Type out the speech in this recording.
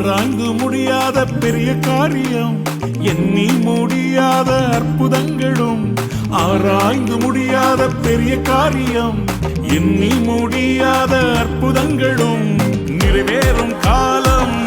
ஆராய்ந்து முடியாத பெரிய காரியம், எண்ணி முடியாத அற்புதங்களும். ஆராய்ந்து முடியாத பெரிய காரியம், எண்ணி முடியாத அற்புதங்களும் நிறைவேறும் காலம்